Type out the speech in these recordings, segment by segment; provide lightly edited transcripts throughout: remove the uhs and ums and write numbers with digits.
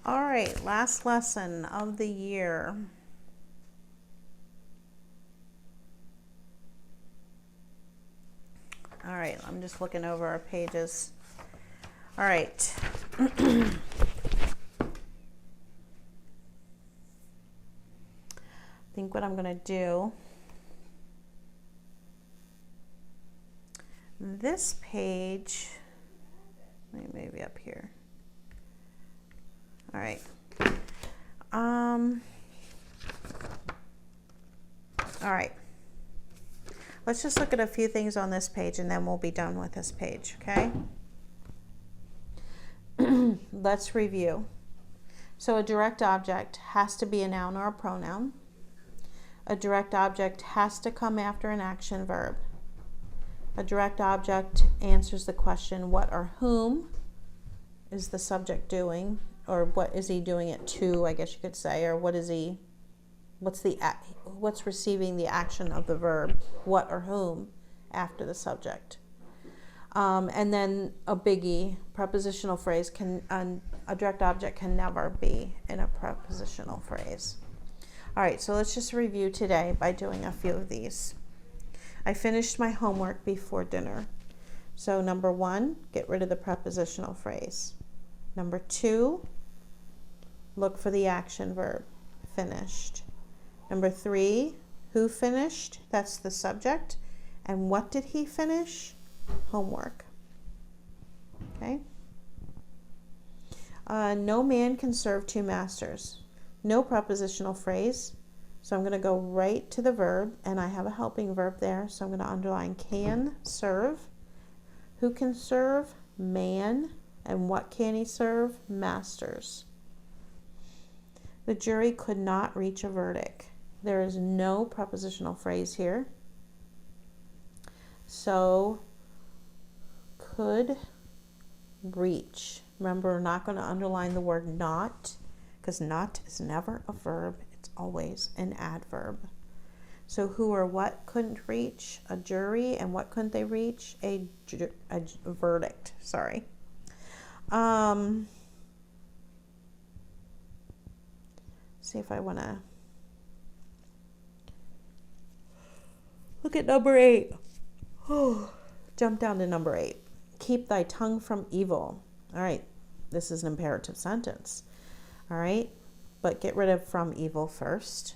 All right, last lesson of the year. All right, I'm just looking over our pages. All right. I think what I'm going to do, this page, maybe up here. All right. All right. Let's just look at a few things on this page and then we'll be done with this page, okay? Let's review. So a direct object has to be a noun or a pronoun. A direct object has to come after an action verb. A direct object answers the question, what or whom is the subject doing, or what is he doing it to, I guess you could say, or what's receiving the action of the verb, what or whom, after the subject. And then a biggie, prepositional phrase, a direct object can never be in a prepositional phrase. All right, so let's just review today by doing a few of these. I finished my homework before dinner. So number 1, get rid of the prepositional phrase. Number 2, look for the action verb, finished. Number 3, who finished? That's the subject. And what did he finish? Homework. Okay. No man can serve two masters. No prepositional phrase. So I'm going to go right to the verb, and I have a helping verb there. So I'm going to underline can serve. Who can serve? Man. And what can he serve? Masters. The jury could not reach a verdict. There is no prepositional phrase here. So could reach. Remember, we're not going to underline the word not, because not is never a verb. It's always an adverb. So who or what couldn't reach? A jury. And what couldn't they reach? A verdict. Sorry. See if I want to look at number 8. Oh, jump down to number 8. Keep thy tongue from evil. All right, this is an imperative sentence. All right, but get rid of from evil first.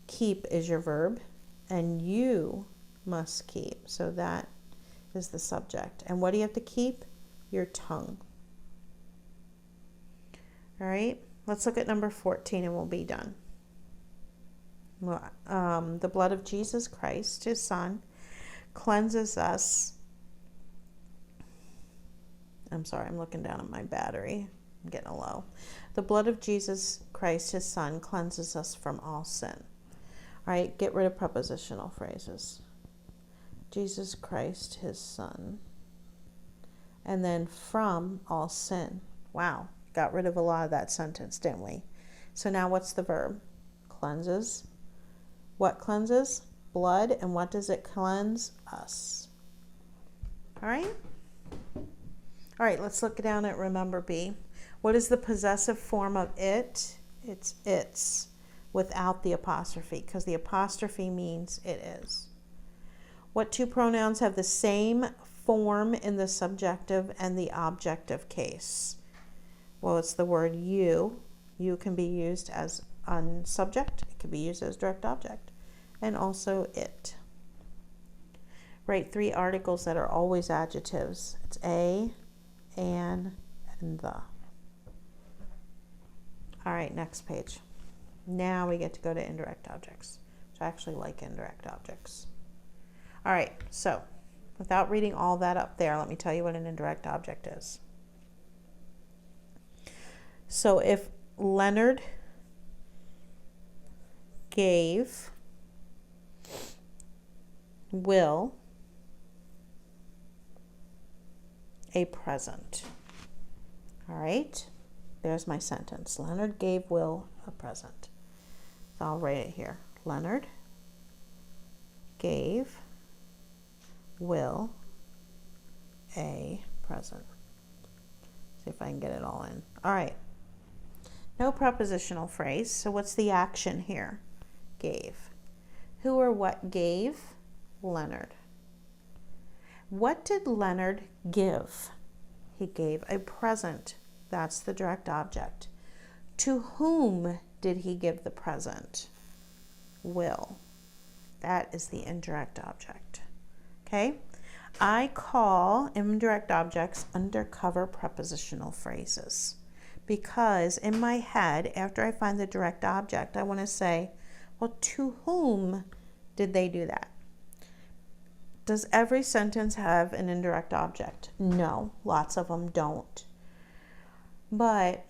Keep is your verb, and you must keep. So that is the subject. And what do you have to keep? Your tongue. All right, let's look at number 14 and we'll be done. The blood of Jesus Christ, his son, cleanses us. I'm sorry, I'm looking down at my battery. I'm getting low. The blood of Jesus Christ, his son, cleanses us from all sin. All right, get rid of prepositional phrases. Jesus Christ, his son. And then from all sin. Wow, got rid of a lot of that sentence, didn't we? So now what's the verb? Cleanses. What cleanses? Blood. And what does it cleanse? Us. All right? All right, let's look down at remember B. What is the possessive form of it? It's its, without the apostrophe, because the apostrophe means it is. What two pronouns have the same form in the subjective and the objective case? Well, it's the word you. You can be used as subject. It can be used as direct object. And also it. Write 3 articles that are always adjectives. It's a, an, and the. All right, next page. Now we get to go to indirect objects, which I actually like indirect objects. All right, so without reading all that up there, let me tell you what an indirect object is. So if Leonard gave Will a present. All right, there's my sentence. Leonard gave Will a present. So I'll write it here. Leonard gave Will a present. See if I can get it all in. All right. No prepositional phrase. So what's the action here? Gave. Who or what gave? Leonard. What did Leonard give? He gave a present. That's the direct object. To whom did he give the present? Will. That is the indirect object. Okay? I call indirect objects undercover prepositional phrases because in my head, after I find the direct object, I want to say, well, to whom did they do that? Does every sentence have an indirect object? No, lots of them don't. But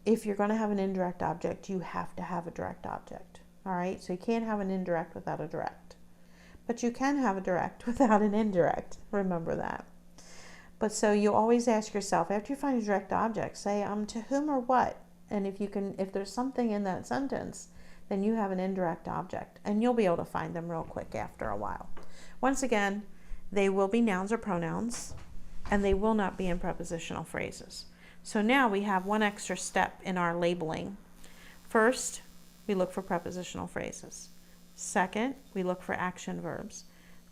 if you're going to have an indirect object, you have to have a direct object. All right, so you can't have an indirect without a direct. But you can have a direct without an indirect. Remember that. But so you always ask yourself, after you find a direct object, say, to whom or what? And if there's something in that sentence, then you have an indirect object. And you'll be able to find them real quick after a while. Once again, they will be nouns or pronouns, and they will not be in prepositional phrases. So now we have one extra step in our labeling. First, we look for prepositional phrases. Second, we look for action verbs.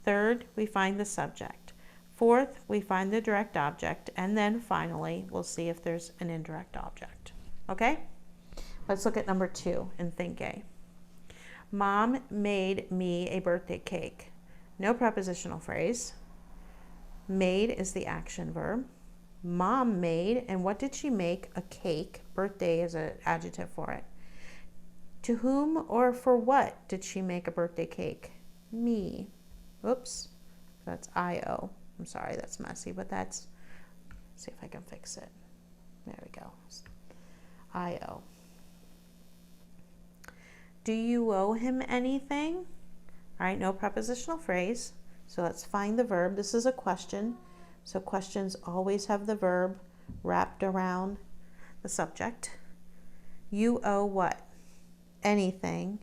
Third, we find the subject. Fourth, we find the direct object. And then finally, we'll see if there's an indirect object. Okay? Let's look at number 2 in Think A. Mom made me a birthday cake. No prepositional phrase. Made is the action verb. Mom made, and what did she make? A cake. Birthday is an adjective for it. To whom or for what did she make a birthday cake? Me. Oops, that's I-O. I'm sorry, that's messy, but that's, let's see if I can fix it. There we go. I-O. Do you owe him anything? All right, no prepositional phrase. So let's find the verb. This is a question. So questions always have the verb wrapped around the subject. You owe what? Anything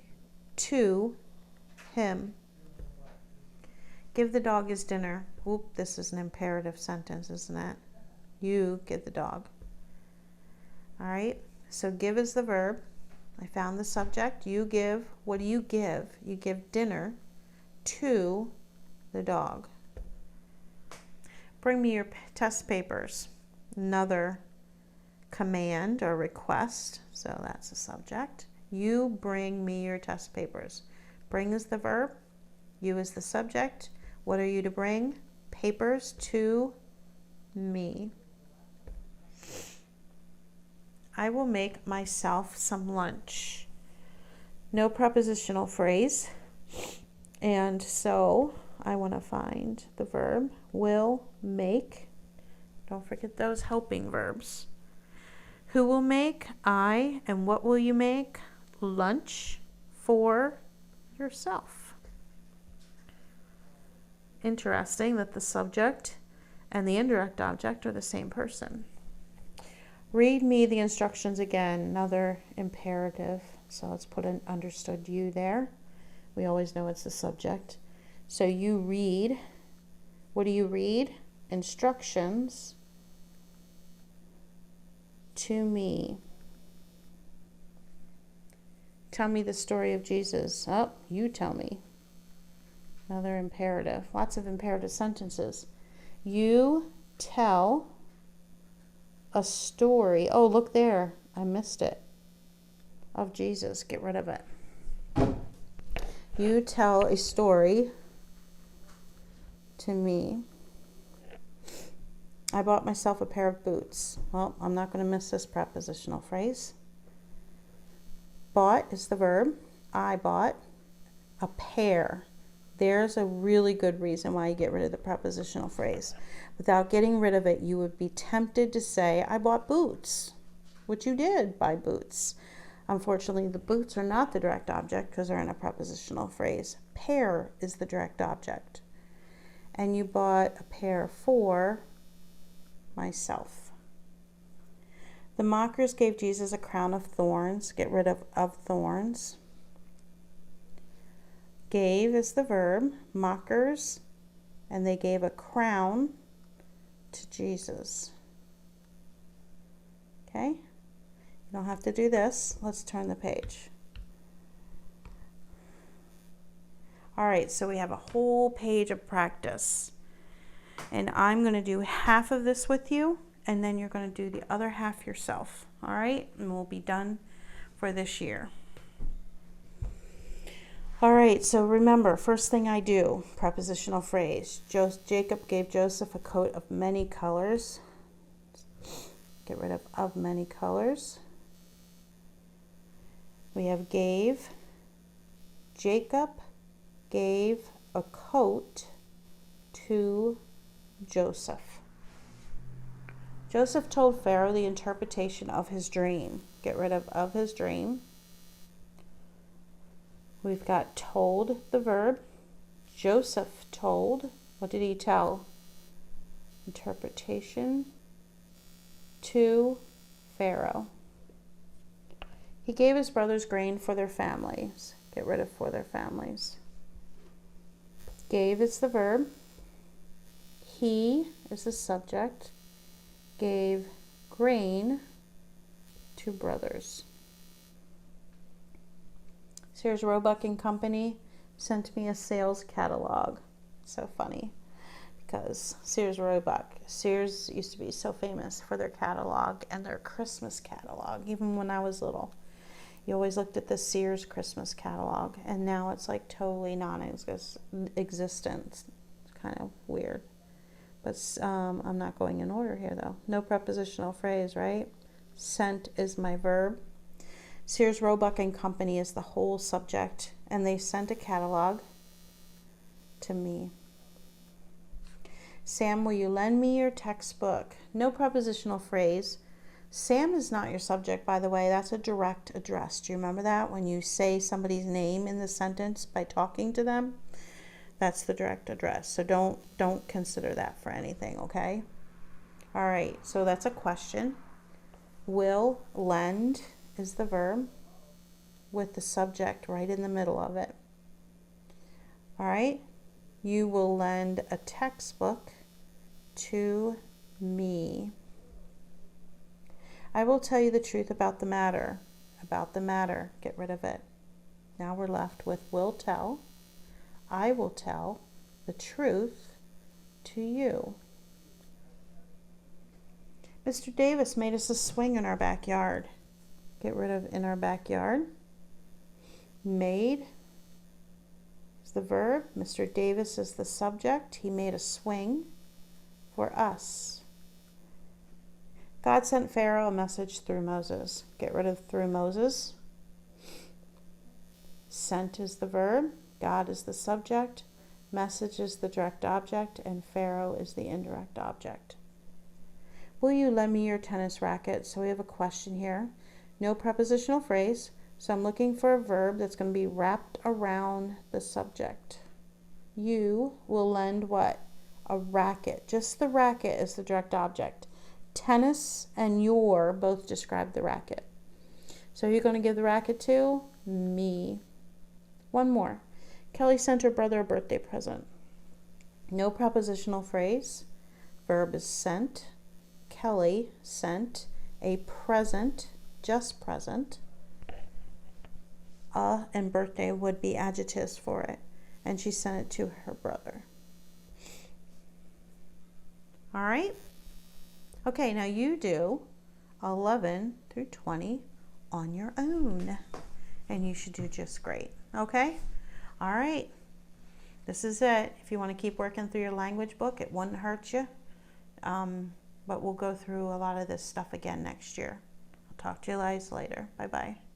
to him. Give the dog his dinner. Oop, this is an imperative sentence, isn't it? You give the dog. All right, so give is the verb. I found the subject. You give. What do you give? You give dinner to the dog. Bring me your test papers. Another command or request. So that's the subject. You bring me your test papers. Bring is the verb. You is the subject. What are you to bring? Papers to me. I will make myself some lunch. No prepositional phrase. And so I want to find the verb. Will make. Don't forget those helping verbs. Who will make? I. And what will you make? Lunch for yourself. Interesting that the subject and the indirect object are the same person. Read me the instructions again. Another imperative. So let's put an understood you there. We always know it's the subject. So you read. What do you read? Instructions to me. Tell me the story of Jesus. Oh, you tell me. Another imperative. Lots of imperative sentences. You tell a story. Oh, look there. I missed it. Of Jesus. Get rid of it. You tell a story to me. I bought myself a pair of boots. Well, I'm not going to miss this prepositional phrase. Bought is the verb. I bought a pair. There's a really good reason why you get rid of the prepositional phrase. Without getting rid of it, you would be tempted to say, I bought boots, which you did buy boots. Unfortunately, the boots are not the direct object because they're in a prepositional phrase. Pair is the direct object. And you bought a pair for myself. The mockers gave Jesus a crown of thorns. Get rid of thorns. Gave is the verb. Mockers. And they gave a crown to Jesus. Okay? You don't have to do this. Let's turn the page. All right, so we have a whole page of practice. And I'm going to do half of this with you, and then you're going to do the other half yourself. All right? And we'll be done for this year. All right, so remember, first thing I do, prepositional phrase. Jacob gave Joseph a coat of many colors. Get rid of many colors. We have gave. Jacob gave a coat to Joseph. Joseph told Pharaoh the interpretation of his dream. Get rid of his dream. We've got told, the verb. Joseph told. What did he tell? Interpretation to Pharaoh. He gave his brothers grain for their families. Get rid of for their families. Gave is the verb. He is the subject. Gave grain to brothers. Sears Roebuck and Company sent me a sales catalog. So funny, because Sears Roebuck, Sears used to be so famous for their catalog and their Christmas catalog. Even when I was little, you always looked at the Sears Christmas catalog, and now it's like totally non-existent. It's kind of weird. But I'm not going in order here, though. No prepositional phrase, right? Sent is my verb. Sears Roebuck and Company is the whole subject, and they sent a catalog to me. Sam, will you lend me your textbook? No prepositional phrase. Sam is not your subject, by the way. That's a direct address. Do you remember that? When you say somebody's name in the sentence by talking to them, that's the direct address. So don't consider that for anything, okay? All right, so that's a question. Will, lend is the verb with the subject right in the middle of it. All right, you will lend a textbook to me. I will tell you the truth about the matter. About the matter, get rid of it. Now we're left with will tell. I will tell the truth to you. Mr. Davis made us a swing in our backyard. Get rid of in our backyard. Made is the verb. Mr. Davis is the subject. He made a swing for us. God sent Pharaoh a message through Moses. Get rid of through Moses. Sent is the verb. God is the subject. Message is the direct object. And Pharaoh is the indirect object. Will you lend me your tennis racket? So we have a question here. No prepositional phrase. So I'm looking for a verb that's going to be wrapped around the subject. You will lend what? A racket. Just the racket is the direct object. Tennis and your both describe the racket. So you're going to give the racket to me. One more. Kelly sent her brother a birthday present. No prepositional phrase. Verb is sent. Kelly sent a present, just present. And birthday would be adjectives for it. And she sent it to her brother. All right. Okay, now you do 11 through 20 on your own. And you should do just great. Okay? All right. This is it. If you want to keep working through your language book, it wouldn't hurt you. But we'll go through a lot of this stuff again next year. I'll talk to you guys later. Bye-bye.